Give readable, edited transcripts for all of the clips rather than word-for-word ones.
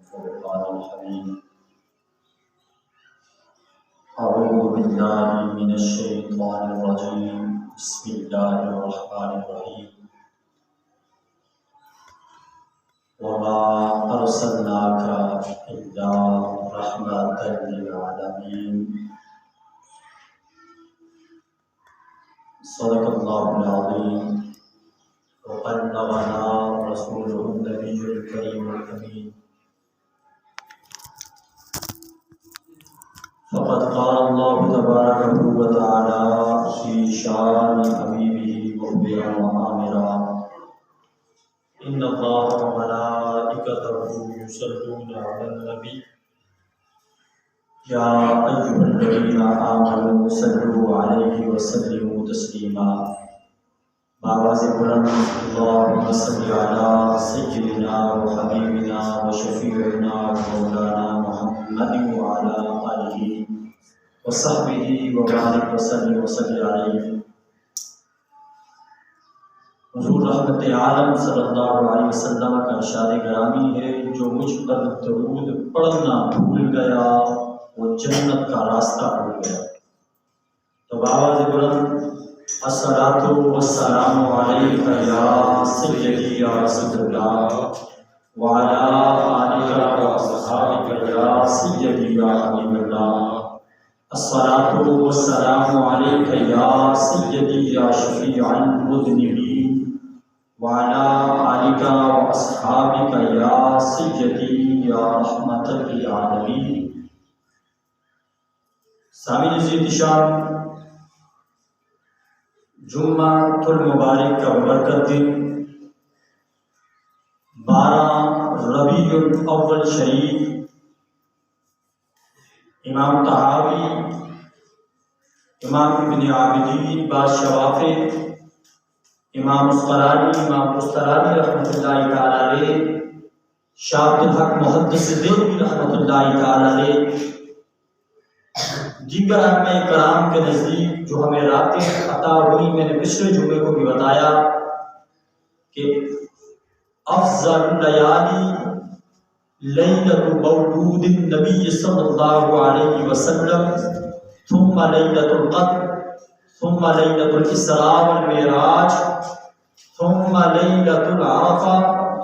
الفرقان الحميد. أعوذ بالله من الشيطان الرجيم. بسم الله الرحمن الرحيم. وما أرسلناك إلا رحمة للعالمين. صدق الله العظيم. وبلغنا رسوله النبي الكريم الأمين. فقد قال الله تبارك وتعالى في شان حبيبه مخبرا وآمرا: إن الله وملائكته يصلون على النبي يا أيها الذين آمنوا صلوا عليه وسلموا تسليما. بآواز بلند اللهم صل على سيدنا وحبيبنا وشفيعنا ومولانا محمد وعلى آله وصحبه وبارك وسلم عليه. حضور رحمت عالم صلی اللہ علیہ وسلم کا ارشاد گرامی ہے: جو مجھ پر درود پڑھنا بھول گیا وہ جنت کا راستہ بھول گیا. تو بآواز بلند الصلاۃ والسلام علیک یا سیدی یا رسول اللہ وعلی آلک واصحابک یا سیدی یا حبیب اللہ. الصلاۃ والسلام علیک یا سیدی یا شفیع المذنبین وعلی آلک واصحابک یا سیدی یا رحمت للعالمین. سامعین عزیز شان، جمعہ المبارک کا برکت دن 12 ربیع الاول شریف، امام طحاوی، امام ابن عابدین بادشاہ وافع، امام اسقلانی رحمۃ اللہ تعالی علیہ، شاہ عبد الحق محدث دہلوی رحمۃ اللہ تعالی علیہ، دیگر ائمہ کرام کے نزدیک جو ہمیں راتیں عطا ہوئی، میں نے پچھلے جمعے کو بھی بتایا کہ افضل لیالی لیلۃ مولود النبی صلی اللہ علیہ وسلم، ثم لیلۃ القدر، ثم لیلۃ الاسراء والمعراج، ثم لیلۃ العرفہ،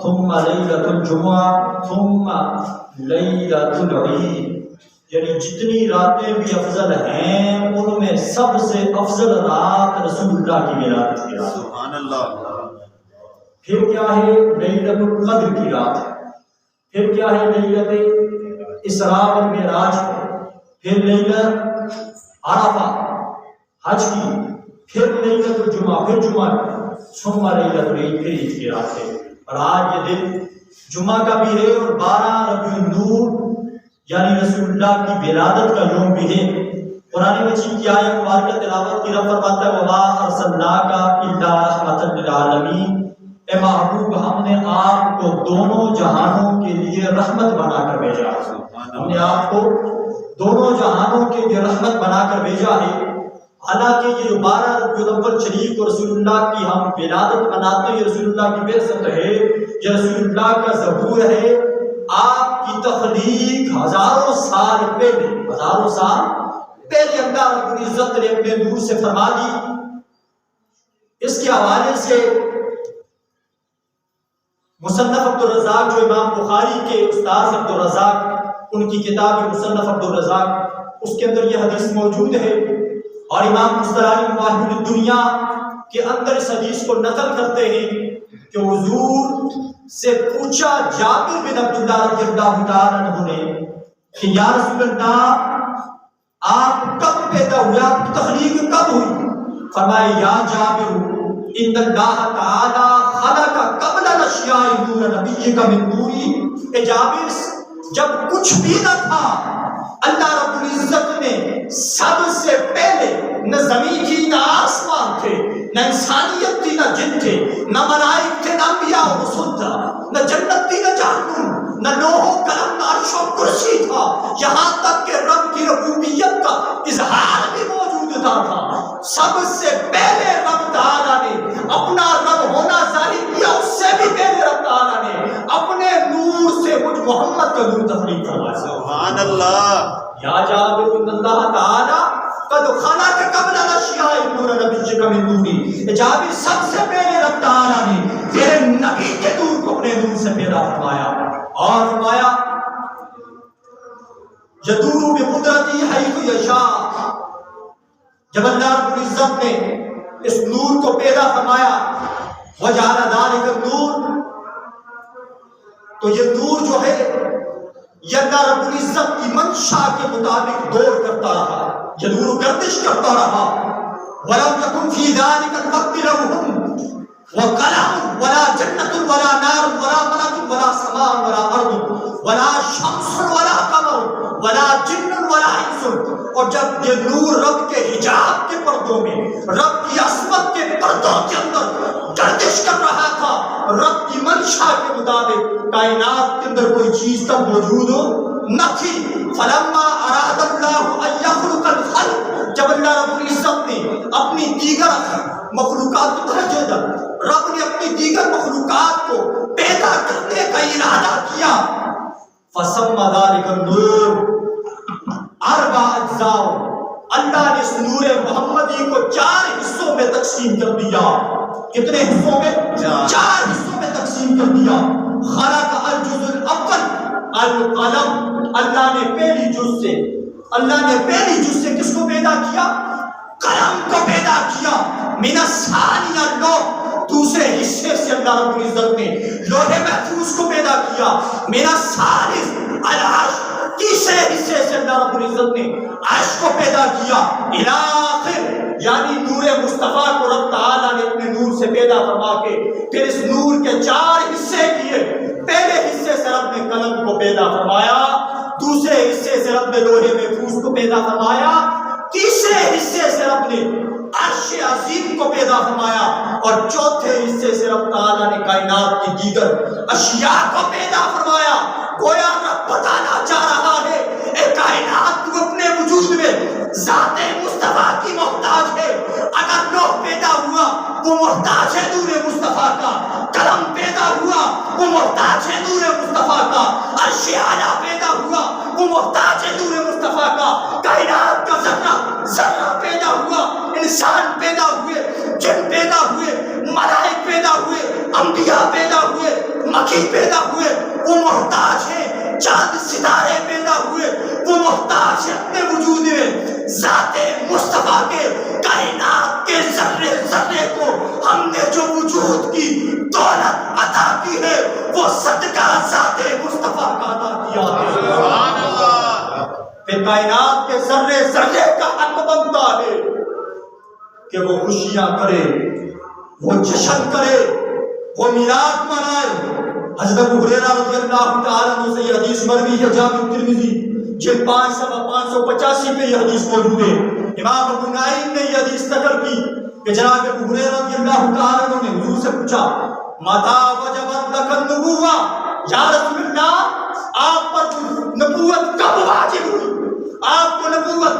ثم لیلۃ الجمعہ، ثم لیلۃ العید. یعنی جتنی راتیں بھی افضل ہیں ان میں سب سے افضل رات رسول اللہ کی ولادت کی رات. سبحان اللہ. پھر کیا ہے؟ لیلۃ القدر کی رات ہے. پھر کیا ہے؟ لیلۃ اسراء والمعراج ہے. پھر لیلۃ عرفہ حج کی. پھر لیلۃ الجمعہ، پھر جمعہ، ثم لیلۃ العید، پھر عید کی رات ہے. اور آج یہ دن جمعہ کا بھی ہے اور 12 ربیع النور یعنی رسول اللہ کی ولادت کا یوم بھی ہے. قرآن مجید کی آیت مبارکہ تلاوت کی رب فرماتا ہے: وما ارسلناک الا رحمۃ للعالمین. اے محبوب، ہم نے آپ کو دونوں جہانوں کے لیے رحمت بنا کر بھیجا ہے. ہم نے آپ کو دونوں جہانوں کے لیے رحمت بنا کر بھیجا ہے. حالانکہ یہ جو 12 ربیع الاول شریف کو رسول اللہ کی ہم ولادت مناتے ہیں، یہ رسول اللہ کی بعثت ہے، یہ رسول اللہ کا ظہور ہے. آپ کی تخلیق ہزاروں سال پہلے اللہ رب العزت نے اپنے نور سے فرما دی. اس کے حوالے سے مصنف عبدالرزاق، جو امام بخاری کے استاد عبدالرزاق، ان کی کتاب مصنف عبدالرزاق، اس کے اندر یہ حدیث موجود ہے. اور امام اسقلانی مواہب الدنیا کے اندر اس حدیث کو نقل کرتے ہیں کہ حضور سے پوچھا جابر بن عبداللہ رضی اللہ تعالیٰ عنہ نے کہ یا رسول اللہ، آپ کب پیدا ہوئے، آپ کی تخلیق کب ہوئی؟ فرمائے: یا جابر، ان اللہ تعالی خلق قبل الاشیاء نور نبیک من نوری. اے جابر، جب کچھ بھی نہ تھا اللہ رب العزت نے سب سے پہلے نہ زمین تھی، نہ آسمان تھے، نہ انسانیت تھی، نہ جن تھے، نہ ملائک تھے، نہ انبیاء و رسول تھا، نہ جنت تھی، نہ جہنم، نہ لوح و قلم، نہ عرش و کرسی تھا، یہاں تک کہ رب کی ربوبیت کا اظہار بھی موجود تھا. سب سے پہلے رب تعالیٰ نے اپنا رب ہونا ظاہر کیا، اس سے بھی پہلے رب تعالیٰ نے اپنے نور سے مجھ محمد کا درود تفریق فرمائے. سبحان اللہ. یا جابر ان اللہ تعالی قد خلق قبل الاشیاء نور نبی کا من نوری. جابر سب سے پہلے رب تعالی نے تیرے نبی کے نور کو اپنے نور سے پیدا فرمایا اور فرمایا یدور بقدرتی حیث یشاء. جب اللہ رب العزت نے اس نور کو پیدا فرمایا وجعل ذلک النور، تو یہ نور جو ہے یہ اللہ رب العزت کی منشا کے مطابق دور کرتا رہا، یہ نور گردش کرتا رہا. وَلَمْ يَكُنْ فِي ذَلِكَ الْوَقْتِ لَهُمْ وَقَلَمٌ وَلَا جَنَّةٌ وَلَا نَارٌ وَلَا مَلَكٌ وَلَا سَمَاءٌ وَلَا أَرْضٌ وَلَا شَمْسٌ وَلَا قَمَرٌ وَلَا جِنٌّ وَلَا إِنسٌ. اور جب یہ نور رب کے حجاب کے پردوں میں، رب کی عصمت کے پردوں کے اندر گردش کر رہا تھا، رب کی منشا کے مطابق کائنات کے اندر کوئی چیز تب موجود نہ تھی. فلما اراد اللہ ان یخلق الخلق، جب اللہ رب العزت نے اپنی دیگر مخلوقات کو توجہ دیا، رب نے اپنی دیگر مخلوقات کو پیدا کرنے کا ارادہ کیا. فسمى ذلك النور اربع اجزاء، اللہ نے اس نور محمدی کو 4 حصوں میں تقسیم کر دیا. کتنے حصوں میں؟ 4 حصوں میں تقسیم کر دیا. خلق الجزء الاول القلم، اللہ نے پہلی جز سے کس کو پیدا کیا؟ قلم کو پیدا کیا. من الثانی اللوح، دوسرے حصے سے اللہ رب العزت نے لوح محفوظ کو پیدا کیا. من الثالث العرش، تیسرے حصے سے اللہ رب العزت نے عرش کو پیدا کیا. الی آخر، یعنی نور مصطفیٰ کو رب تعالیٰ نے اپنے نور سے پیدا فرما کے پھر اس نور کے 4 حصے کیے. پہلے حصے سے رب نے قلم کو پیدا فرمایا، دوسرے حصے سے رب نے لوح محفوظ کو پیدا فرمایا، تیسرے حصے سے رب نے عرش عظیم کو پیدا فرمایا، اور چوتھے حصے سے رب تعالیٰ نے کائنات کی دیگر اشیاء کو پیدا فرمایا. گویا رب بتانا چاہ رہا ہے اے کائنات، تو اپنے وجود میں ذات مصطفیٰ کی محتاج ہے. اگر لوح پیدا ہوا وہ محتاج ہے نور مصطفیٰ کا، قلم پیدا ہوا وہ محتاج ہے نور مصطفیٰ کا، عرش اعلیٰ پیدا ہوا وہ محتاج ہے نور مصطفیٰ کا. کائنات کا ذرہ پیدا ہوا، انسان پیدا ہوئے، جن پیدا ہوئے، ملائک پیدا ہوئے، انبیاء پیدا ہوئے، مکی پیدا ہوئے، وہ محتاج ہے. چاند ستارے پیدا ہوئے وہ محتاج ہے اپنے وجود میں ذات مصطفیٰ کے. کائنات کے ذرے ذرے کو ہم نے جو وجود کی دولت عطا کی ہے وہ صدقہ ذات مصطفیٰ کا عطا کیا ہے. سبحان اللہ. پھر کائنات کے ذرے ذرے کا حق بنتا ہے کہ وہ خوشیاں کرے، وہ جشن کرے، وہ میلاد منائے. حضرت ابو ہریرہ رضی اللہ تعالیٰ عنہ سے یہ حدیث مروی ہے جامع ترمذی جلد 585 پہ یہ حدیث موجود ہے. امام ابو نعیم نے یہ حدیث نقل کی کہ جناب ابو ہریرہ رضی اللہ تعالیٰ عنہ نے حضور سے پوچھا متا وجبت لک النبوہ، یا رسول اللہ آپ پر نبوت کب واجب ہوئی، آپ کو نبوت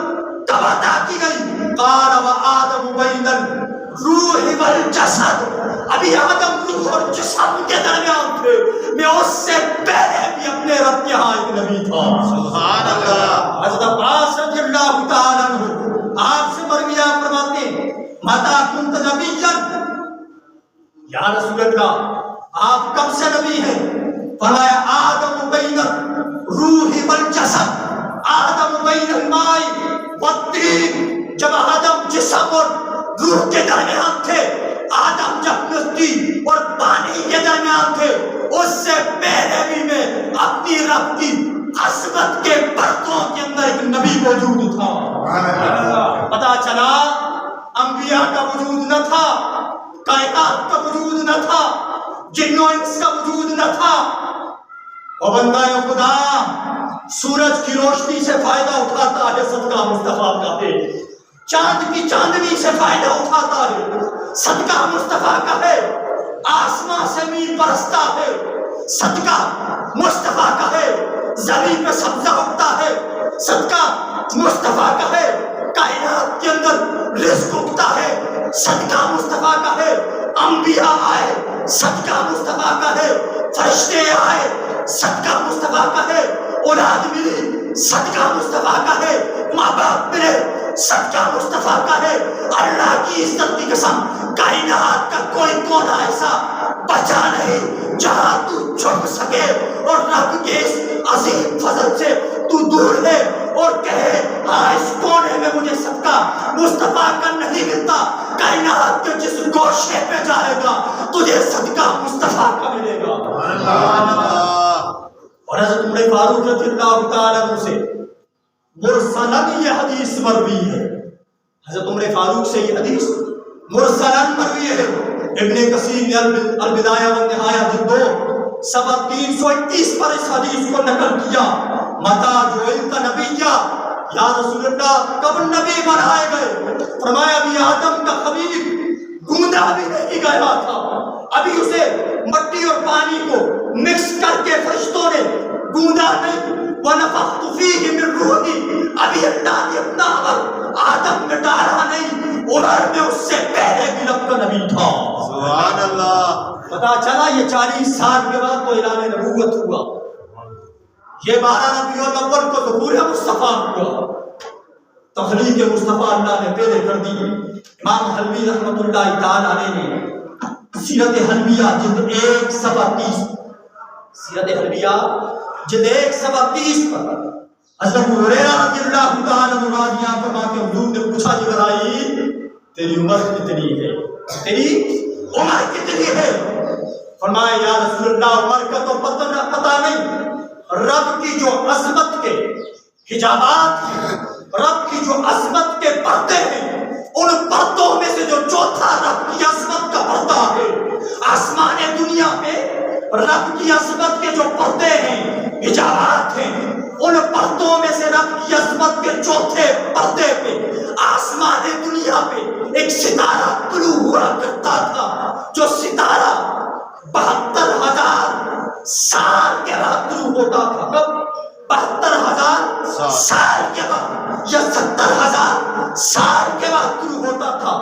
کب عطا کی گئی؟ قال وآدم بین الروح والجسد، ابھی آدم روح اور جسم کے درمیان تھے، میں اس سے پہلے بھی اپنے رب کے ہاں ایک نبی تھا. سبحان اللہ. حضرت عباس رضی اللہ تعالیٰ عنہ آپ سے مرویہ فرماتے ہیں متا کنت نبیا، یا رسول اللہ آپ کب سے نبی ہیں؟ فرمایا آدم بین الروح والجسد، آدم بین الماء والطین، جب آدم جسم اور روح کے درمیان تھے، آدم جب مٹی اور پانی کے درمیان تھے، اس سے پہلے بھی میں اپنی رب کی عظمت کے پردوں کے اندر ایک نبی موجود تھا. پتا چلا انبیاء کا وجود نہ تھا، کائنات کا وجود نہ تھا، جن و انس کا وجود نہ تھا. اور بندہ خدا سورج کی روشنی سے فائدہ اٹھاتا ہے، صدقہ مصطفیٰ کا ہے. چاند کی چاندنی سے فائدہ اٹھاتا ہے، صدقہ مصطفیٰ کا ہے. آسمان سے میل برستا ہے، صدقہ مصطفیٰ کا ہے. زمین پہ سبزہ اگتا ہے، صدقہ مصطفیٰ کا ہے. کائنات کے اندر رزق اگتا ہے، صدقہ مصطفیٰ کا ہے. انبیاء آئے صدقہ مصطفیٰ کا ہے، فرشتے آئے صدقہ مصطفیٰ کا ہے، اولاد ملی صدقہ مصطفیٰ کا ہے، ماں باپ ملے صدقہ مصطفیٰ کا ہے۔ اللہ کی عزت کی قسم کائنات کا کوئی کونا ایسا بچا نہیں جہاں تو چھپ سکے اور رب کے اس عظیم فضل سے تو دور ہے اور کہے ہاں اس کونے میں مجھے صدقہ مصطفیٰ کا نہیں ملتا، کائنات کے جس گوشے پہ جائے گا تجھے صدقہ مصطفیٰ کا ملے گا۔ اور حضرت عمر فاروق رضی اللہ تعالیٰ عنہ سے مرسلن یہ حدیث مروی ہے، حضرت عمر فاروق سے یہ حدیث مرسلن مروی ہے۔ ابن کثیر نے البدایہ والنہایہ جلد 2 صفحہ 331 پر اس حدیث کو نقل کیا۔ متا جعلت نبیہ، یا رسول اللہ کب نبی بنائے گئے؟ فرمایا ابھی آدم کا خبیب گوندا بھی نہیں گیا تھا، ابھی اسے مٹی اور پانی کو مکس کر کے فرشتوں نے گوندا نہیں، وَنَفَخْتُ فِيهِ مِن رُوحِي، ابھی اللہ نے اپنا عمل آدم میں ڈالا نہیں، عمر میں اس سے پہلے بھی رب کا نبی تھا۔ سبحان اللہ۔ پتا چلا یہ 40 سال کے بعد تو اعلان نبوت ہوا، یہ 12 ربیع الاول کو ظہور مصطفیٰ ہوا، تخلیق مصطفیٰ اللہ نے پہلے کر دی۔ امام حلوی رحمۃ اللہ تعالی علیہ نے سیرت حلویہ جلد 1 صفحہ 30، سیرت حلویہ جلد 1 صفحہ 30 پر حضرت ہریرہ رضی اللہ تعالی عنہ راضیاں فرماتے ہیں حضور نے پوچھا جبرائیل تیری عمر کتنی ہے؟ تیری عمر کتنی ہے؟ فرمایا یا رسول اللہ عمر کا تو پتہ نہیں، رب کی جو عظمت کے حجابات ہیں، رب کی جو عظمت کے پردے ہیں، ان پردوں میں سے جو چوتھا رب کی عظمت کا پردہ ہے، آسمان دنیا پہ رب کی عظمت کے جو پردے ہیں، حجابات ہیں، ان پردوں میں سے رب کی عظمت کے چوتھے پردے پہ آسمان دنیا پہ ایک ستارہ طلوع ہوا کرتا تھا، جو ستارہ 72,000 سال کے بعد طلوع ہوتا تھا۔ کب؟ 72,000 سال کے بعد یا 70,000 سال کے بعد طلوع ہوتا تھا،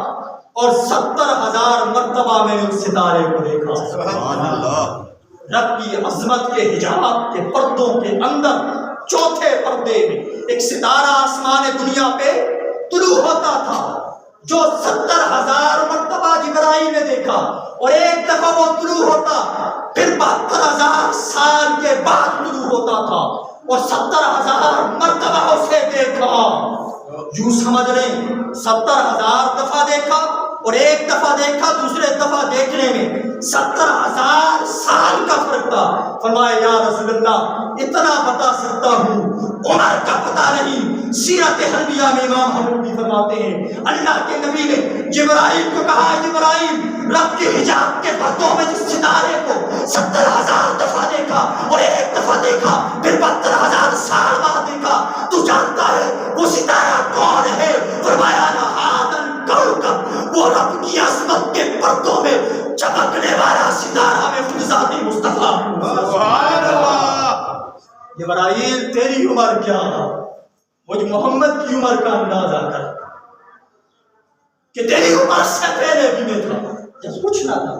اور 70,000 مرتبہ میں نے اس ستارے کو دیکھا۔ سبحان اللہ۔ رب کی عظمت کے حجاب کے پردوں کے اندر چوتھے پردے میں ایک ستارہ آسمان دنیا پہ طلوع ہوتا تھا، جو 70,000 مرتبہ جبرائیل نے دیکھا، اور ایک دفعہ وہ طلوع ہوتا پھر 72,000 سال کے بعد طلوع ہوتا تھا، اور 70,000 مرتبہ اسے دیکھا۔ یوں سمجھ لیں 70,000 دفعہ دیکھا، اور ایک دفعہ دیکھا، دوسرے دفعہ دیکھنے میں 70,000 سال کا فرق تھا۔ فرمایا یا رسول اللہ اتنا بتا سکتا ہوں، عمر کا پتہ نہیں۔ سیرت حلبیہ میں امام حلبی فرماتے ہیں اللہ کے نبی نے جبرائیل کو کہا جبرائیل رب کے حجاب کے پردوں میں جس ستارے کو 70,000 دفعہ دیکھا اور ایک دفعہ دیکھا پھر 72,000 سال بعد دیکھا، تو جانتا ہے وہ ستارہ کون ہے؟ فرمایا نہادن کوكب، وہ رب کی عظمت کے پردوں میں چمکنے والا ستارہ میں خود ذات مصطفیٰ۔ سبحان اللہ۔ جبرائیل تیری عمر کیا؟ مجھ محمد کی عمر کا اندازہ کر کہ تیری عمر سے پہلے بھی میں تھا جب کچھ نہ تھا،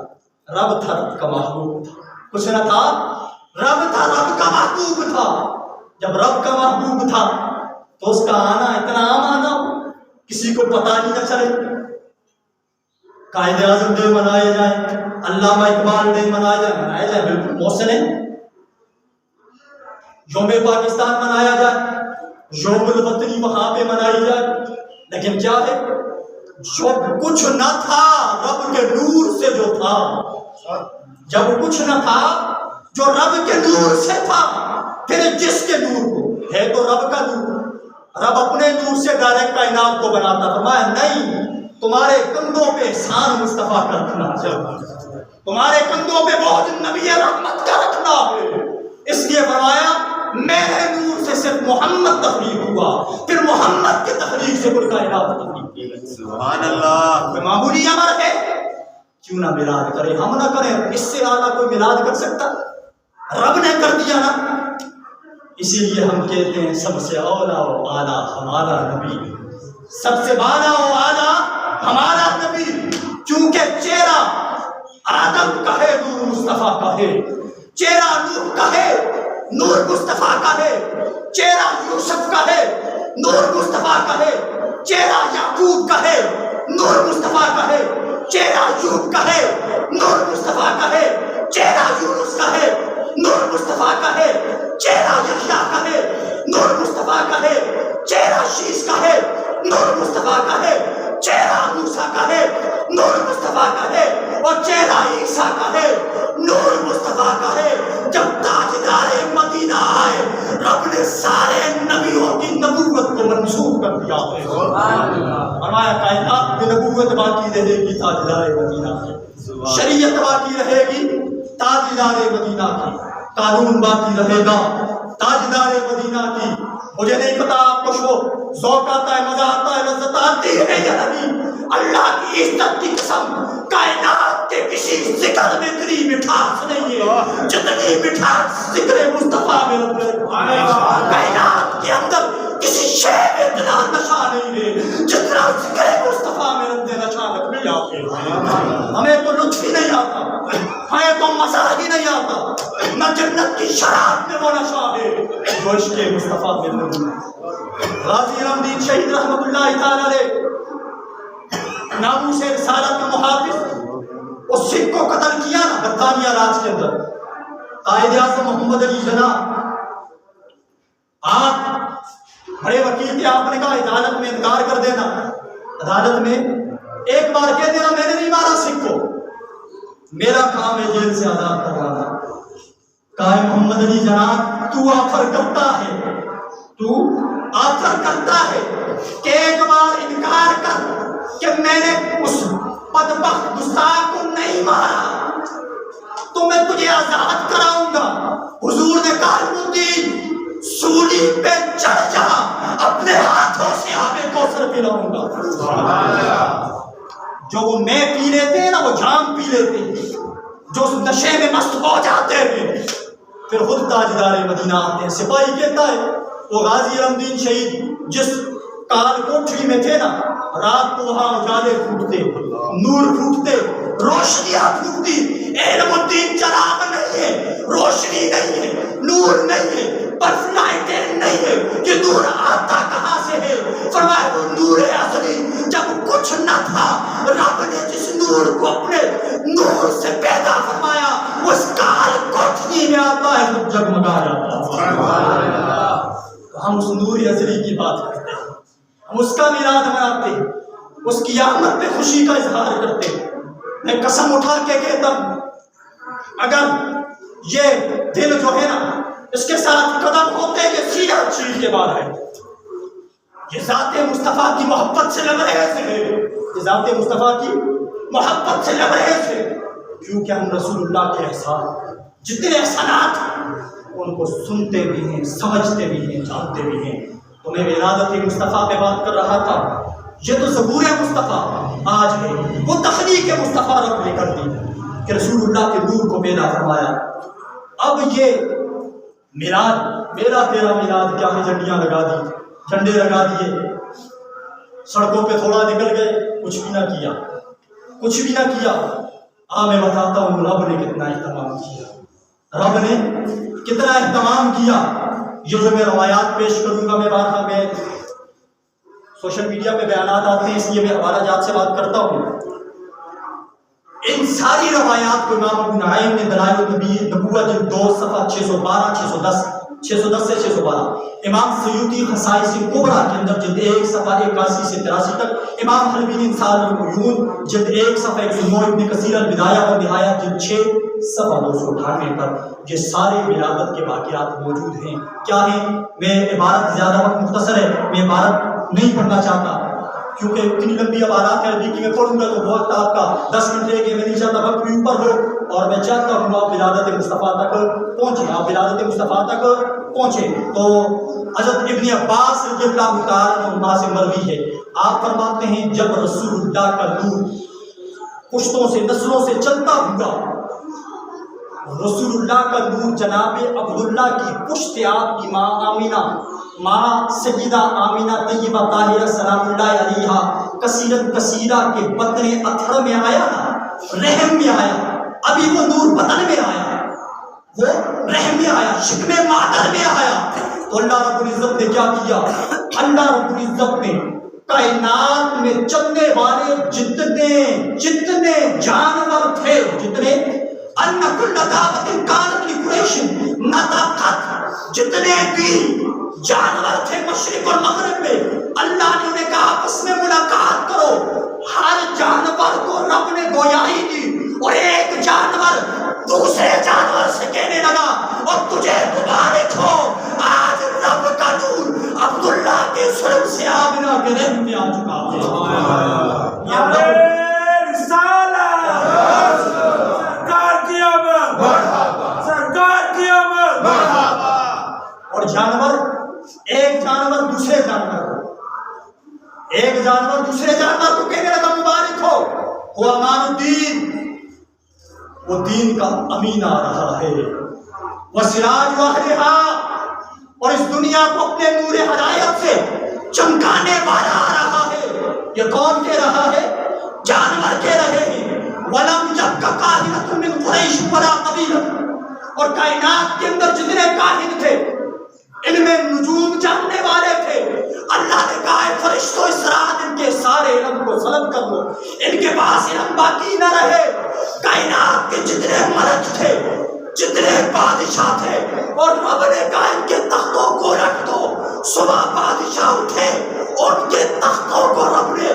رب تھا، رب کا محبوب تھا، کچھ نہ تھا، رب تھا، رب کا محبوب تھا۔ جب رب کا محبوب تھا تو اس کا آنا اتنا عام آنا کسی کو پتہ ہی نہ چلے۔ قائد اعظم ڈے منائے جائیں، علامہ اقبال ڈے منائے جائیں بالکل محسن ہے، یوم پاکستان منایا جائے، یوم الوطنی وہاں پہ منائی جائے، لیکن کیا ہے جو کچھ نہ تھا رب کے نور سے جو تھا، جب کچھ نہ تھا جو رب کے نور سے تھا، پھر جس کے نور کو ہے تو رب کا نور، رب اپنے نور سے ڈائریکٹ کائنات کو بناتا۔ فرمایا نہیں، تمہارے کندھوں پہ احسان مصطفیٰ کا رکھنا ہے، تمہارے کندھوں پہ بوجھ نبی رحمت کا رکھنا ہے، اس لیے فرمایا میرے نور سے صرف محمد تخلیق ہوا، پھر محمد کے تخلیق سے کوئی کائنات تخلیق کی۔ سبحان اللہ۔ کوئی معمولی امر ہے کیوں نہ میلاد کرے، ہم نہ کریں، اس سے اعلیٰ کوئی میلاد کر سکتا؟ رب نے کر دیا نا۔ اسی لیے ہم کہتے ہیں سب سے اولا و اعلیٰ ہمارا نبی، سب سے بالا و اعلیٰ ہمارا نبی، کیونکہ چہرہ آدم کا ہے نور مصطفیٰ کا ہے، چہرہ نوح کا ہے نور مصطفیٰ کا ہے، چہرہ یوسف کا ہے نور مصطفیٰ کا ہے، چہرہ یعقوب کا ہے نور مصطفیٰ کا ہے، چہرہ یوب کا ہے نور مصطفیٰ کا ہے، چہرہ یونس کا ہے نور مصطفیٰ کا ہے، چہرہ یحییٰ کا ہے نور مصطفیٰ کا ہے، چہرہ شیس کا ہے نور مصطفیٰ کا ہے، چہرہ موسیٰ کا ہے نور مصطفیٰ کا ہے، اور چہرہ عیسیٰ کا ہے نور مصطفیٰ کا ہے۔ جب تاجدار مدینہ آئے رب نے سارے نبیوں کی نبوت کو منسوخ کر دیا ہے، فرمایا کائنات کی نبوت باقی رہے گی تاجدار مدینہ کی، شریعت باقی رہے گی تاجدار مدینہ کی، قانون باقی رہے گا تاجدار مدینہ کی۔ مجھے نہیں پتا آپ کو ذوق آتا ہے، مزہ آتا ہے، لذت آتی ہے یا نہیں، اللہ کی عزت کی قسم کائنات کے کسی ذکر میں اتنی مٹھاس نہیں ہے جتنی مٹھاس ذکر مصطفیٰ میں رب ہے۔ کائنات کے اندر کسی شے میں اتنا نشہ نہیں ہے جتنا ذکر مصطفیٰ میں رب نشہ رکھنے آتے ہیں۔ ہمیں تو لطف ہی نہیں آتا، ہمیں تو مزہ ہی نہیں آتا، نہ جنت کی شراب میں وہ نشہ ہے جو عشق مصطفیٰ میں موجود ہے۔ غازی علم دین شہید رحمت اللہ تعالی علیہ ناموس رسالت کا محافظ، اس سکھ کو قتل کیا نا برطانیہ راج کے اندر، قائد اعظم محمد علی جناح، آپ بڑے وکیل تھے، آپ نے کہا عدالت میں انکار کر دینا، عدالت میں ایک بار کہہ دینا میں نے نہیں مارا سکھ کو، میرا کام ہے جیل سے آزاد کروانا۔ کہا محمد علی جناح تو آفر کرتا ہے، تو آفر کرتا ہے کہ ایک بار انکار کر کہ میں نے اس بدبخت گستاخ کو نہیں مارا تو میں تجھے آزاد کراؤں گا۔ حضور نے کہا الدین سولی پہ چڑھ جا، اپنے ہاتھوں سے آب کوثر پلاؤں گا۔ جو وہ میں پی لیتے ہیں نا وہ جام پی لیتے ہیں، جو اس نشے میں مست ہو جاتے ہیں پھر خود تاجدار مدینہ آتے ہیں۔ سپاہی کہتا ہے وہ غازی علم دین شہید جس کال کوٹری میں تھے نا، رات کو وہاں اجالے پھوٹتے، نور پھوٹتے، روشنیاں پھوٹتی، علم الدین چراغ نہیں ہے، روشنی نہیں ہے، نور نہیں ہے، برف لائٹیں نہیں ہے، یہ نور آتا کہاں سے ہے؟ فرمایا وہ نور اصلی جب کچھ نہ تھا رب نے جس نور کو اپنے نور سے پیدا فرمایا اس کال کوٹری میں آتا ہے تو جگمگا جاتا ہے۔ ہم اس نور اصلی کی بات کرتے ہیں، ہم اس کا میلاد مناتے ہیں، اس کی آمد پہ خوشی کا اظہار کرتے ہیں۔ میں قسم اٹھا کے کہتا ہوں اگر یہ دل جو ہے نا اس کے ساتھ قدم ہوتے یہ سیدھا چیل کے باہر ہے، یہ ذات مصطفیٰ کی محبت سے لبریز ہے، یہ ذات مصطفیٰ کی محبت سے لبریز ہے، کیونکہ ہم رسول اللہ کے احسان جتنے احسانات ان کو سنتے بھی ہیں، سمجھتے بھی ہیں، جانتے بھی ہیں۔ تو میں ولادت مصطفیٰ پہ بات کر رہا تھا، یہ تو ظہور مصطفیٰ آج ہے، وہ تخلیق مصطفیٰ رب نے کر دی کہ رسول اللہ کے نور کو پیدا فرمایا۔ اب یہ میلاد، میرا تیرا میلاد کیا ہے، جھنڈیاں لگا دی، جھنڈے لگا دیے، سڑکوں پہ تھوڑا نکل گئے، کچھ بھی نہ کیا، کچھ بھی نہ کیا۔ میں بتاتا ہوں رب نے کتنا اہتمام کیا، رب نے کتنا اہتمام کیا۔ یہ جو میں روایات پیش کروں گا، میں سوشل میڈیا پہ بیانات آتے ہیں اس لیے میں حوالہ جات سے بات کرتا ہوں۔ ان ساری روایات کو امام ابو نعیم نے دلائل النبوۃ جلد 2 صفحہ 612 610 سے 612، امام سیوطی خصائص کبریٰ کے اندر جلد 1 صفحہ 81 سے 83 تک، امام حلبی نے انصار العیون جلد 1 صفحہ 109، ابن کثیر البدایہ و نہایہ جلد 6 صفحہ 298 پر یہ سارے ولادت کے واقعات موجود ہیں۔ کیا ہیں؟ میں عبارت زیادہ وقت مختصر ہے، میں عبارت نہیں پڑھنا چاہتا کیونکہ اتنی لمبی عبارات ہے عربی کی، میں پڑھوں گا تو وقت آپ کا 10 منٹ رہے گا، میں نہیں چاہتا وقت بھی اوپر ہو، اور میں چاہتا ہوں آپ ولادت مصطفیٰ تک پہنچیں، آپ ولادت مصطفیٰ تک پہنچیں۔ تو حضرت ابن عباس رضی اللہ تعالیٰ عنہ سے مروی ہے، آپ فرماتے ہیں جب رسول اللہ کا نور پشتوں سے نسلوں سے چلتا ہوا، رسول اللہ کا نور جناب عبداللہ کی پشت آپ کی ماں آمینہ، ماں سیدہ آمینہ طیبہ طاہرہ سلام اللہ علیہا کثیرا کثیرہ کے بطن اطہر میں آیا نا، رحم میں آیا، ابھی وہ نور بدن میں آیا، وہ رحم میں آیا، شکم مادر میں آیا، تو اللہ رب العزت نے کیا کیا؟ اللہ رب العزت نے کائنات میں چلنے والے جتنے جانور تھے، جتنے جتنے بھی جانور تھے مشرق اور مغرب میں، اللہ نے انہیں کہا آپس میں ملاقات کرو۔ ہر جانور کو رب نے گویائی دی، اور ایک جانور دوسرے جانور سے کہنے لگا اور تجھے مبارک ہو، آج رب کا نور عبداللہ کے سرم سے آمنہ کے رحم میں آ چکا ہے۔ یہ رب اور جانور، ایک جانور دوسرے جانور کو کہنے لگا مبارک ہو امان الدین، وہ دین کا امین آ رہا ہے، وسراج واہلہا، اور اس دنیا کو اپنے نور ہدایت سے چمکانے والا آ رہا ہے۔ یہ کون کہہ رہا ہے؟ جانور کہہ رہے ہیں۔ وَلَمْ يَبْقَ كَاهِنَةٌ مِّن قُرَيْشٍ وَلَا قَبِيلَةٌ، اور کائنات کے اندر جتنے کاہن تھے ان میں نجوم جاننے والے تھے، اللہ نے کہا ہے فرشتوں اس رات ان کے سارے علم کو سلب کر دو، ان کے پاس علم باقی نہ رہے۔ کائنات کے جتنے ملک تھے، جتنے بادشاہ تھے، اور رب نے کہا ان کے تختوں کو رکھ دو۔ صبح بادشاہ اٹھے، ان کے تختوں کو رب نے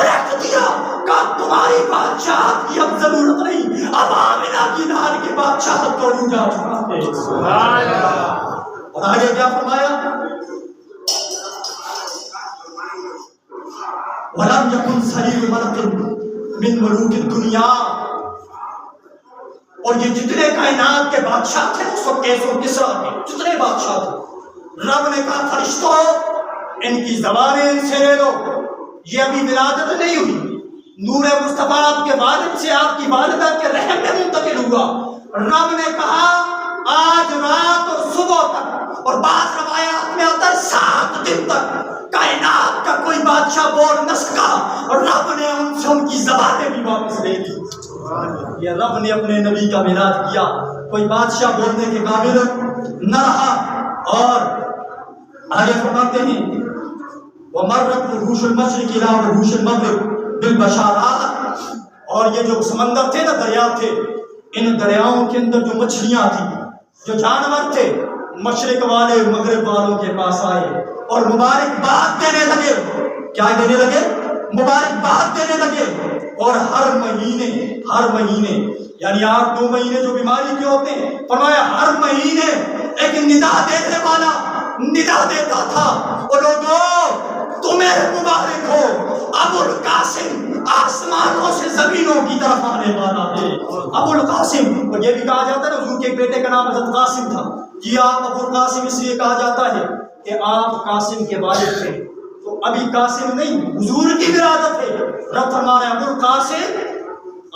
رکھ دیا، کہا تمہاری بادشاہت کی اب ضرورت نہیں، اب آمنہ کی نہر کی بادشاہت کو نہیں جا چکا ہے۔ سبحان اللہ۔ اور آگے کیا فرمایا؟ وَلَمْ يَكُنْ سَرِيرُ مَلَكٍ مِّن مُلُوكِ الدُّنْيَا، اور یہ جتنے کائنات کے بادشاہ تھے اس وقت کیسر کسریٰ کے جتنے بادشاہ تھے، رب نے کہا فرشتوں ان کی زبانیں ان سے لے لو، یہ ابھی ولادت نہیں ہوئی، نور مصطفیٰ آپ کے والد سے آپ کی والدہ کے رحم میں منتقل ہوا۔ رب نے کہا آج رات اور صبح تک، اور بعض روایات میں آتا ہے 7 دن تک کائنات کا کوئی بادشاہ بول نہ سکا، اور رب نے ان سے ان کی زبانیں بھی واپس لے لی۔ یہ رب نے اپنے نبی کا میلاد کیا، کوئی بادشاہ بولنے کے قابل نہ رہا۔ اور آگے فرماتے ہیں وَمَرَّتْ وُحُوشُ الْمَشْرِقِ إِلَىٰ وُحُوشِ الْمَغْرِبِ بِالْبَشَارَاتِ، اور یہ جو سمندر تھے نا، دریا تھے، ان دریاؤں کے اندر جو مچھلیاں تھیں، جو جانور تھے، مشرق والے مغرب والوں کے پاس آئے اور مبارکباد دینے لگے۔ کیا دینے لگے؟ مبارکباد دینے لگے۔ اور ہر مہینے یعنی 8-9 مہینے جو بیماری کے ہوتے ہیں، فرمایا ہر مہینے ایک ندا دینے والا ندا دیتا تھا، اور لوگوں تمہیں مبارک ہو، ابو القاسم آسمانوں سے زمینوں کی طرف آنے والا ہے۔ ابو القاسم، اور یہ بھی کہا جاتا ہے نا حضور کے ایک بیٹے کا نام حضرت قاسم تھا، یہ آپ ابو القاسم اس لیے کہا جاتا ہے کہ آپ قاسم کے والد تھے، تو ابھی قاسم نہیں، حضور کی ولادت ہے۔ رب فرما رہے ہیں ابو القاسم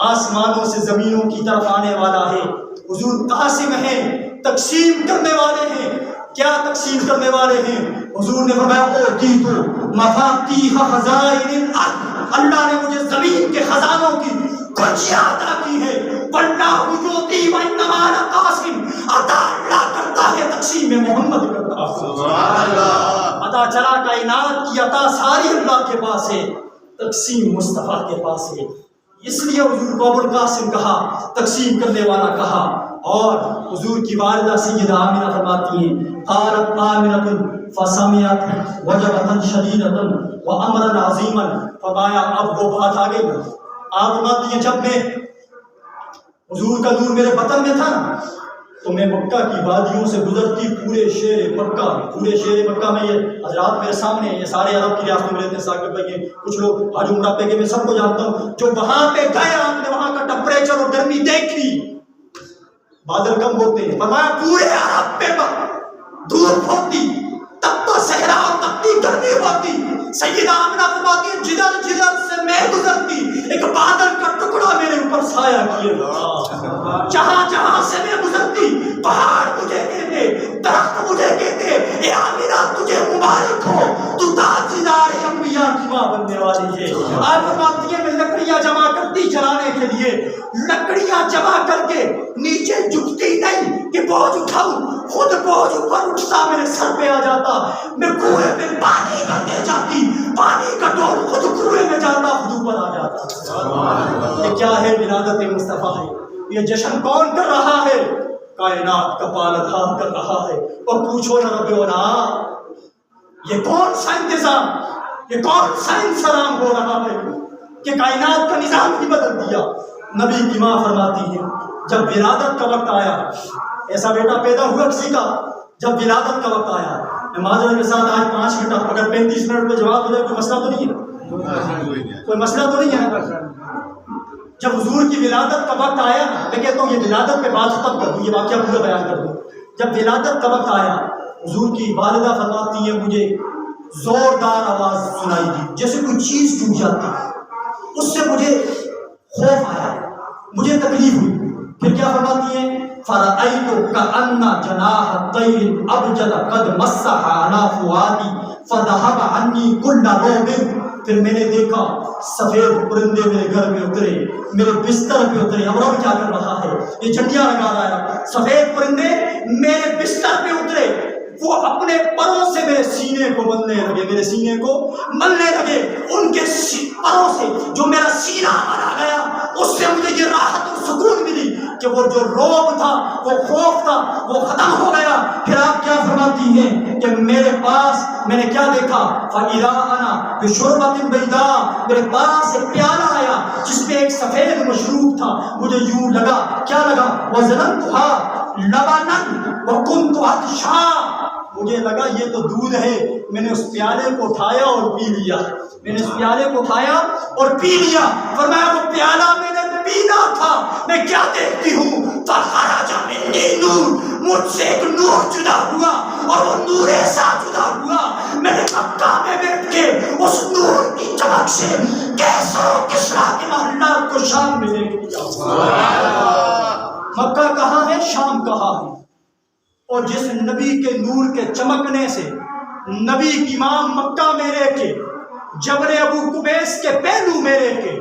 آسمانوں سے زمینوں کی طرف آنے والا ہے۔ حضور قاسم ہیں، تقسیم کرنے والے ہیں۔ کیا تقسیم کرنے والے ہیں؟ حضور نے فرمایا اوتیتو مفاتیح خزائن الارض، اللہ نے مجھے زمین کے خزانوں کی کنجیاں عطا کی ہے۔ واللہ یؤتی وانما انا قاسم، عطا اللہ کرتا ہے، تقسیم محمد کرتا ہے۔ سبحان اللہ۔ پتہ چلا کائنات کی عطا ساری اللہ کے پاس ہے، تقسیم مصطفیٰ کے پاس ہے، اس لیے حضور کو ابو القاسم کہا، تقسیم کرنے والا کہا۔ اور حضور کی والدہ سیدہ آمنہ فرماتی ہیں قالت آمنہ فسمعت وجبۃ شدیدۃ وامرا عظیما، فرمایا اب وہ بات آ گئی۔ آپ فرماتی ہیں جب میں حضور کا نور میرے بطن میں تھا نا، تو میں مکہ کی وادیوں سے گزرتی، پورے شہر مکہ میں یہ حضرات میرے سامنے، یہ سارے عرب کی ریاستوں میں رہتے ہیں، ثاقب بھائی ہیں، کچھ لوگ حج عمرہ پہ گئے، میں سب کو جانتا ہوں، جو وہاں پہ گئے آپ نے وہاں کا ٹمپریچر اور گرمی دیکھی، بادل کم ہوتے ہیں، فرمایا پورے عرب پہ دھوپ ہوتی، تب تو صحرا اور تپتی گرمی ہوتی۔ سیدہ آمنہ فرماتی ہے جدھر جدھر سے میں گزرتی، ایک بادل کا ٹکڑا میرے اوپر سایہ کیے ہوا، جہاں جہاں سے میں گزرتی، پہاڑ مجھے کہتے، درخت مجھے کہتے اے آمنہ تجھے مبارک ہو، تو تاجدار انبیاء لکڑیاں کی ماں بننے والی ہے. آپ فرماتی ہیں میں لکڑیاں جمع کرتی جلانے کے لیے, لکڑیاں جمع کر کے نیچے جھکتی نہیں کہ بوجھ اٹھاؤں, خود بوجھ اوپر اٹھتا میرے سر پہ آ جاتا, میں کنویں میں پانی کرنے جاتی, پانی کا ڈول خود کنویں میں جاتا, خود اوپر آ جاتا. یہ کیا ہے؟ ولادت مصطفیٰ ہے. یہ جشن کون کر رہا ہے؟ کائنات کا پالنہار کر رہا ہے. اور پوچھو نہ رب ونا, یہ کون سا انتظام, یہ کون سا انسلام ہو رہا ہے کہ کائنات کا نظام ہی بدل دیا. نبی کی ماں فرماتی ہے جب ولادت کا وقت آیا, ایسا بیٹا پیدا ہوا کسی کا, جب ولادت کا وقت آیا, میں معذرت کے ساتھ آج 5 منٹ اگر 35 منٹ میں جواب ہو جائے کوئی مسئلہ تو نہیں ہے, کوئی مسئلہ تو نہیں ہے. جب حضور کی ولادت کا وقت آیا, میں کہتا ہوں یہ ولادت پہ بات ختم کر دوں, یہ واقعہ پورا بیان کر دوں. جب ولادت کا وقت آیا, حضور کی والدہ فرماتی ہیں مجھے زوردار آواز سنائی دی جیسے کوئی چیز ٹوٹ جاتی, اس سے مجھے خوف آیا, مجھے تکلیف ہوئی. پھر کیا فرماتی ہیں؟ فرأیت کأن جناح طیر ابجد قد مسح علی فؤادی فذهب عنی کل رعب. پھر میں نے دیکھا سفید پرندے میرے گھر میں اترے, میرے بستر پہ اترے. اب رب کیا کر رہا ہے؟ یہ جھنڈیاں لگا رہا ہے. سفید پرندے میرے بستر پہ اترے, وہ اپنے پروں سے میرے سینے کو ملنے لگے, میرے سینے کو ملنے لگے. ان کے پروں سے جو میرا سینہ ملا گیا, اس سے مجھے یہ راحت اور سکون ملی کہ وہ جو رعب تھا, وہ خوف تھا, وہ ختم ہو گیا. پھر آپ کیا فرماتی ہیں کہ میرے پاس میں نے کیا دیکھا؟ فَإِذَا أَنَا بِشُرْبَةٍ بَيْضَاءٍ, میرے پاس ایک پیالہ آیا جس میں ایک سفید مشروب تھا. مجھے یوں لگا, کیا لگا؟ وَظَنَنْتُهَا لَبَنًا وَكُنْتُ عَطْشًا, مجھے لگا یہ تو دودھ ہے. میں نے اس پیالے کو اٹھایا اور پی لیا, میں نے اس پیالے کو اٹھایا اور پی لیا. فرمایا وہ پیالہ میں نے پینا تھا, میں کیا دیکھتی ہوں؟ فَخَرَجَ مِنِّي نُورٌ, مجھ سے ایک نور جدا ہوا, اور وہ نور ایسا جدا ہوا میں نے مکہ میں بیٹھ کے اس نور کی چمک سے کیسر و کسریٰ کے محلات کو شام میں دیکھ لیا. مکہ کہاں ہے؟ شام کہاں ہے؟ اور جس نبی کے نور کے چمکنے سے نبی کی ماں مکہ میں رہ کے جبل ابو قبیس کے پہلو میں رہ کے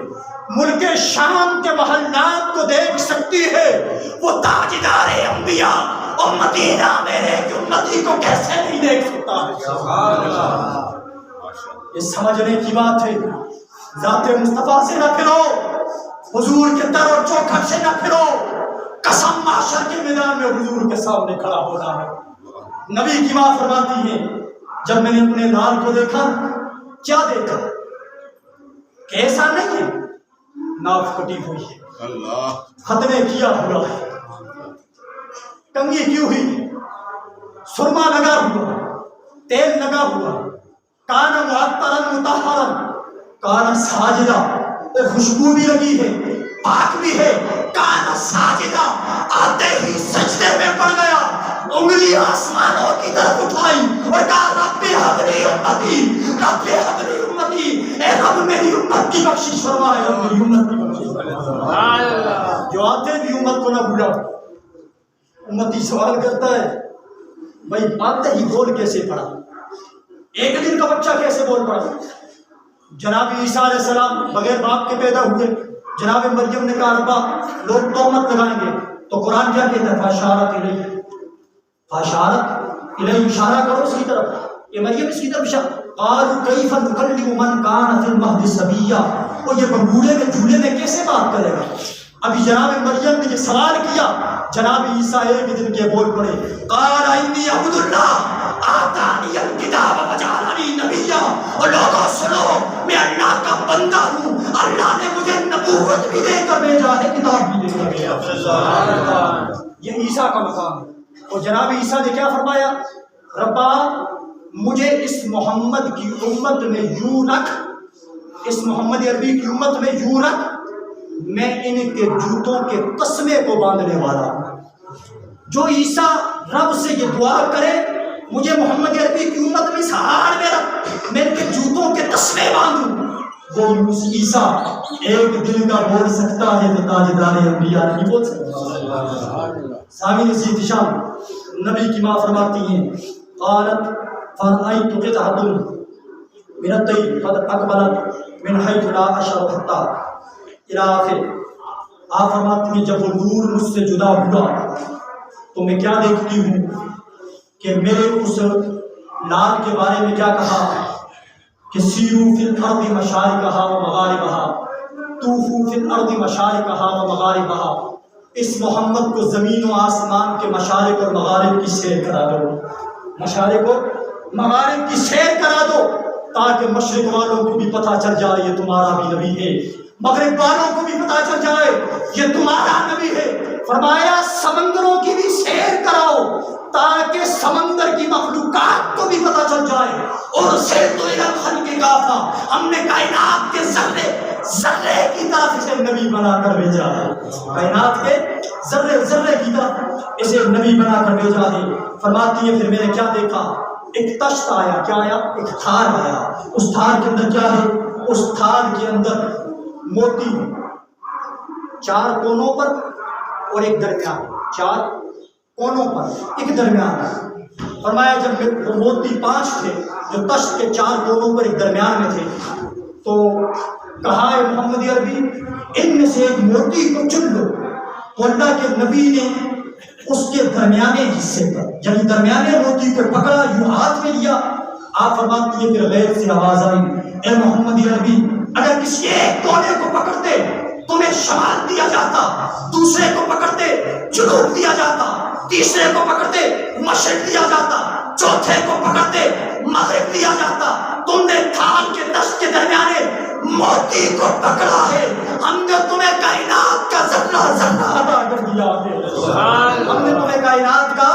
ملک شام کے محلات کو دیکھ سکتی ہے, وہ تاجدار انبیاء اور مدینہ میں رہ کے امتی کو کیسے نہیں دیکھ سکتا ہے؟ یہ سمجھنے کی بات ہے. ذات مصطفیٰ سے نہ پھرو, حضور کے در اور چوکھٹ سے نہ پھرو. قسم معاشر کے میدان میں حضور کے سامنے کھڑا ہونا ہے. نبی کی ماں فرماتی ہے جب میں نے اپنے لال کو دیکھا, کیا دیکھا کہ ایسا نہیں ہے ناف کٹی ہوئی ہے, ختنے کیا ہوا ہے, کنگھی کی ہوئی ہے, سرما لگا ہوا, تیل لگا ہوا, کانا معطرا مطہرا, کانا ساجدہ, اور خوشبو بھی لگی ہے, پاک بھی ہے. کانا ساجدہ, آتے ہی سجدے میں پڑ گیا, انگلی آسمانوں کی طرف اٹھائی اور کہا رب حبلی امتی, رب حبلی امتی, اے رب میری امت کی بخشش فرما, اے رب میری امت کی بخشش فرما. جو آتے بھی امت کو نہ بھولا. امتی سوال کرتا ہے بھائی آتے ہی بول کیسے پڑا, ایک دن کا بچہ کیسے بول پڑا؟ جناب عیسیٰ علیہ السلام بغیر باپ کے پیدا ہوئے. جناب مریم نے کہا ربا لوگ تہمت لگائیں گے, تو قرآن کیا کہتا ہے؟ فاشارت الیہ, فاشارت الیہ, اشارہ کرو اس کی طرف. یہ مریم اس کی طرف اشارہ. قالوا کیف نکلم من کان فی المہد صبیا, اور یہ بنگولے میں جھولے میں کیسے بات کرے گا؟ ابھی جناب مریم نے یہ سوال کیا, جناب عیسیٰ ایک دن کے بول پڑے, قال انی عبد اللہ آتانی الکتاب وجعلنی نبیا. اور لوگوں سنو, میں اللہ کا بندہ ہوں, اللہ نے مجھے نبوت بھی دے کر بھیجا ہے, کتاب بھی دے کر بھیجا. یہ عیسیٰ کا مقام ہے. اور جناب عیسیٰ نے کیا فرمایا؟ ربا مجھے اس محمد کی امت میں یوں رکھ, اس محمد عربی کی امت میں یوں رکھ, میں ان کے جوتوں کے تسمے کو باندھنے والا ہوں. جو عیسیٰ رب سے یہ دعا کرے مجھے محمد عربی کی امت میں سہار میں رکھ, میں ان کے جوتوں کے تسمے باندھوں, وہ عیسیٰ ایک دل کا بول سکتا ہے تو تاجدار انبیاء نہیں بول سکتا. سامعین عزیز شام, نبی کی ماں فرماتی ہیں قالت فرأیت قطعۃ من الطير قد أقبلت من حيث لا أشعر حتى إلى آخر. آپ فرماتی ہیں جب وہ نور مجھ سے جدا ہوا تو میں کیا دیکھتی ہوں کہ میرے اس لال کے بارے میں کیا کہا کہ سیرو فی الارض مشارقہا و مغاربہا، طوفو فی الارض مشارقہا و مغاربہا. اس محمد کو زمین و آسمان کے مشارق اور مغارب کی سیر کرا دو، مشارق اور مغارب کی سیر کرا دو، تاکہ مشرق والوں کو بھی پتہ چل جائے یہ تمہارا بھی نبی ہے، مغرب والوں کو بھی پتہ چل جائے یہ تمہارا نبی ہے. فرمایا سمندروں کی بھی سیر کراؤ تاکہ سمندر کی مخلوقات کو بھی پتہ چل جائے. اور سیر تو خلق کافہ، ہم نے کائنات کے ذرے ذرے کی طرف اسے نبی بنا کر بھیجا ہے، کائنات کے ذرے ذرے کی طرف اسے نبی بنا کر بھیجا ہے. فرماتی ہے پھر میں نے کیا دیکھا، ایک تشت آیا، کیا آیا، ایک تھار آیا. اس تھار کے اندر کیا ہے، اس تھار کے اندر موتی، 4 کونوں پر اور ایک درمیان، 4 کونوں پر ایک درمیان. فرمایا جب وہ موتی 5 تھے جو تشت کے 4 کونوں پر ایک درمیان میں تھے، تو کہا ہے محمد عربی ان میں سے ایک موتی کو چن لو. تو اللہ کے نبی نے اس کے درمیانے حصے پر یعنی درمیانے موتی کو پکڑا، یوں ہاتھ میں لیا. آپ فرماتی ہے پھر غیب سے آواز آئی، اے محمد عربی اگر کسی ایک کونے کو پکڑتے تمہیں شمال دیا جاتا، دوسرے کو پکڑتے جنوب دیا جاتا، تیسرے کو پکڑتے مشرق دیا جاتا، چوتھے کو پکڑتے مغرب دیا جاتا. تم نے تھان کے دست کے درمیانے موتی کو پکڑا ہے، ہم نے تمہیں کائنات کا ذرہ ذرہ عطا کر دیا ہے، ہم نے تمہیں کائنات کا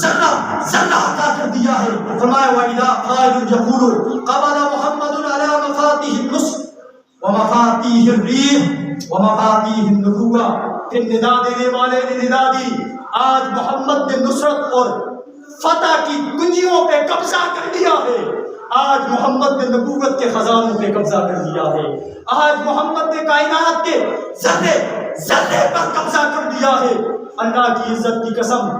ذرہ ذرہ عطا کر دیا ہے. فرمایا وَإِذَا قَالُوا يَقُولُوا قَبَلَ مُحَمَّدٌ عَلَى مَفَاتِحِ النُّصْرِ وَمَفَاتِحِ الرِّيحِ وَمَفَاتِحِ النُّبُوَّةِ. پھر ندا دینے والے نے ندا دی، آج محمد نے نصرت اور فتح کی کنجیوں پہ قبضہ کر لیا ہے، آج محمد نے نبوت کے خزانوں پہ قبضہ کر لیا ہے، آج محمد نے کائنات کے ذرے ذرے پر قبضہ کر لیا ہے. اللہ کی عزت کی قسم،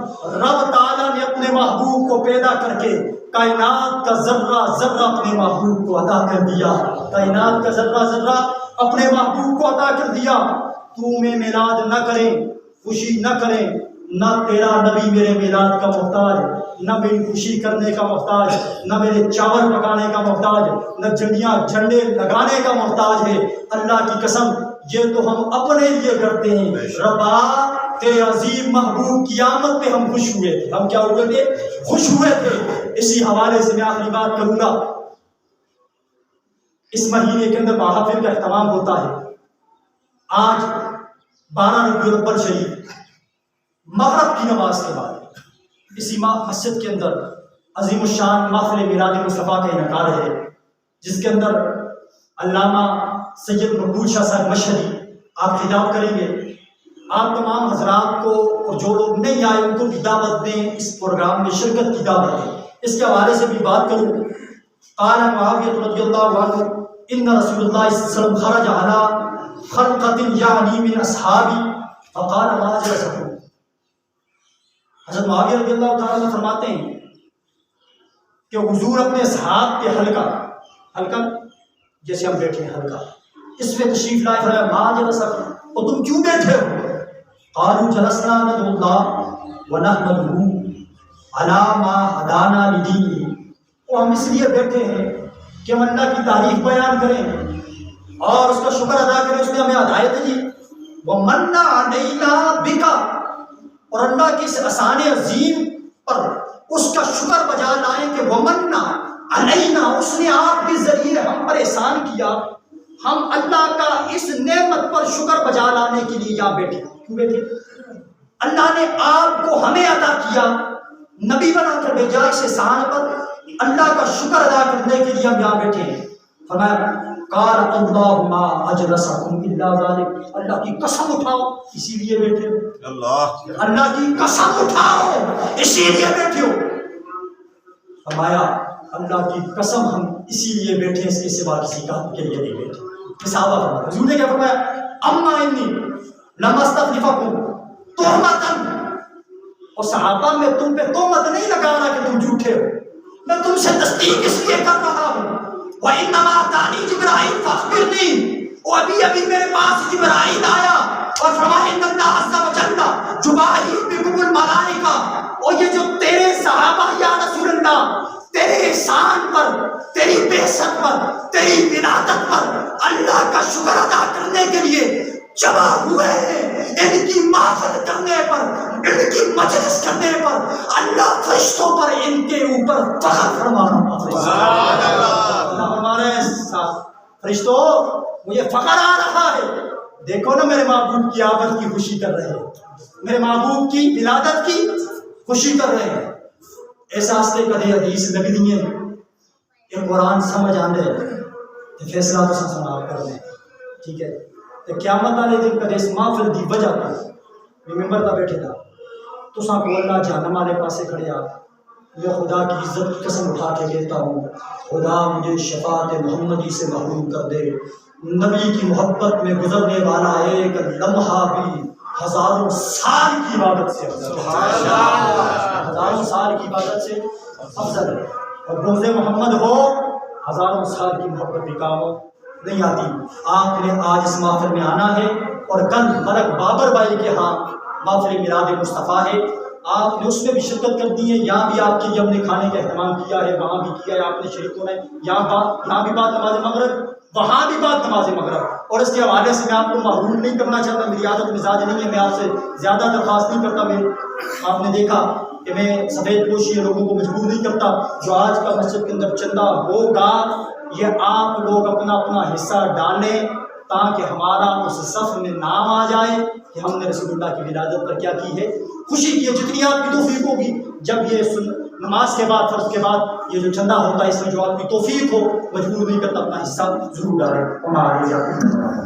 رب تعالیٰ نے اپنے محبوب کو پیدا کر کے کائنات کا ذرہ ذرہ اپنے محبوب کو عطا کر دیا، کائنات کا ذرہ ذرہ اپنے محبوب کو عطا کر دیا. تمہیں میلاد نہ کریں، خوشی نہ کریں، نہ تیرا نبی میرے میلاد کا محتاج، نہ میری خوشی کرنے کا محتاج، نہ میرے چاول پکانے کا محتاج، نہ جھنڈیاں جھنڈے لگانے کا محتاج ہے. اللہ کی قسم یہ تو ہم اپنے لیے کرتے ہیں. ربا تیرے عظیم محبوب کی آمد پہ ہم خوش ہوئے تھے، ہم کیا ہوئے تھے، خوش ہوئے تھے. اسی حوالے سے میں آخری بات کروں گا. اس مہینے کے اندر محافل کا اہتمام ہوتا ہے. آج 12 ربیع الاول شریف مغرب کی نماز کے بعد اسی مسجد کے اندر عظیم الشان محفل میلاد مصطفیٰ کا انعقاد ہے، جس کے اندر علامہ سید مقبول شاہ صاحب مشہدی آپ خطاب کریں گے. آپ تمام حضرات کو اور جو لوگ نہیں آئے ان کو بھی دعوت دیں، اس پروگرام میں شرکت کی دعوت دیں. اس کے حوالے سے بھی بات کروں. قال معاویہ رضی اللہ عنہ ان رسول اللہ صلی اللہ علیہ وسلم خرج علی خلقۃ یعنی من اصحابی فقال ما اجلسکم. حضرت معاویہ رضی اللہ تعالیٰ عنہ فرماتے ہیں کہ حضور اپنے اصحاب کے حلقہ جیسے ہم بیٹھے ہیں حلقہ، اس میں تشریف لائے. فرمایا ما اجلسکم، اور تم کیوں بیٹھے ہو؟ قالوا جلسنا ندعو اللہ ونحمده علی ما ہدانا لدینہ. وہ ہم اس لیے بیٹھے ہیں کہ ہم اللہ کی تعریف بیان کریں اور اس کا شکر ادا کریں، اس نے ہمیں ہدایت دی. ومن علینا بک، اور اللہ کی اس احسان عظیم پر اس کا شکر بجا لائیں کہ ومن علینا، اس نے آپ کے ذریعے ہم پر احسان کیا. ہم اللہ کا اس نعمت پر شکر بجا لانے کے لیے یہاں بیٹھے. کیوں بیٹھے؟ اللہ نے آپ کو ہمیں عطا کیا، نبی بنا کر بھیجا، اس احسان پر اللہ کا شکر ادا کرنے کے لیے ہم یہاں بیٹھے ہیں. فرمایا قال اللہم اجلسکم الا ذلک، اللہ کی قسم اٹھاؤ اسی لیے بیٹھے ہو، اللہ کی قسم اٹھاؤ اسی لیے بیٹھے ہو. فرمایا اللہ کی قسم ہم اسی لیے بیٹھے، اس کے سوا کسی کام کے لیے نہیں بیٹھے. صحابہ فرماتے حضور نے کیا فرمایا؟ اما انی لم استخلفکم تہمۃ، اور صحابہ میں تم پہ تہمت نہیں لگا رہا کہ تم جھوٹے ہو، میں تم سے تصدیق اس لیے کر رہا ہوں. وَإِنَّمَا آتَانِي جِبْرَائِیلُ فَأَخْبِرْنِی، وہ ابھی میرے پاس جبرائیل آیا اور فرمایا ان اللہ عز و جل جبائیل بکم الملائکہ، اور یہ جو تیرے صحابہ یا رسول اللہ تیرے احسان پر، تیری بعثت پر، تیری ولادت پر اللہ کا شکر ادا کرنے کے لیے جمع ہوئے ہیں، ان کی محفل کرنے پر، ان کی مجلس کرنے پر اللہ فرشتوں پر ان کے اوپر فخر فرما ہمارے فرشتوں مجھے فخر آ رہا ہے، دیکھو نا میرے محبوب کی آمد کی خوشی کر رہے ہیں، میرے محبوب کی ولادت کی خوشی کر رہے ہیں۔ احساس تے کدے حدیث نبی دیئے یہ قرآن سمجھ آندے تے فیصلہ تو سنا کر دیں، ٹھیک ہے؟ تے قیامت والے دن کدے اس محفل دی وجہ پر ممبر تا بیٹھے دا تو ساں کو اللہ جہنم والے پاسے کھڑے آ، میں خدا کی عزت کی قسم اٹھا کے کہتا ہوں خدا مجھے شفاعت محمدی سے محروم کر دے۔ نبی کی محبت میں گزرنے والا ایک لمحہ بھی ہزاروں سال کی عبادت سے ہزاروں سال کی عبادت سے افضل ہے، اور بغض محمد ہو ہزاروں سال کی محبت بھی کام نہیں آتی۔ آپ نے آج اس محفل میں آنا ہے اور کل ملک بابر بھائی کے ہاں محفل میلاد مصطفیٰ ہے، آپ نے اس میں بھی شرکت کر دی ہے، یہاں بھی آپ کے لیے ہم نے کھانے کا اہتمام کیا ہے، وہاں بھی کیا ہے، آپ نے شریک ہونا ہے، یہاں بھی بات نماز مغرب، وہاں بھی بات نماز مغرب، اور اس کے حوالے سے میں آپ کو محروم نہیں کرنا چاہتا، میری عادت مزاج نہیں ہے، میں آپ سے زیادہ درخواست نہیں کرتا، میں آپ نے دیکھا کہ میں سفید پوشی لوگوں کو مجبور نہیں کرتا، جو آج کا مسجد کے اندر چندہ ہوگا یہ آپ لوگ اپنا اپنا حصہ ڈالیں تاکہ ہمارا اس صف میں نام آ جائے کہ ہم نے رسول اللہ کی ولادت پر کیا کی ہے، خوشی کی ہے۔ جتنی آپ کی توفیق ہوگی، جب یہ نماز کے بعد فرض کے بعد یہ جو چندہ ہوتا ہے اس میں جو آپ کی توفیق ہو، مجبور نہیں کرتا، اپنا حصہ ضرور ڈالیں۔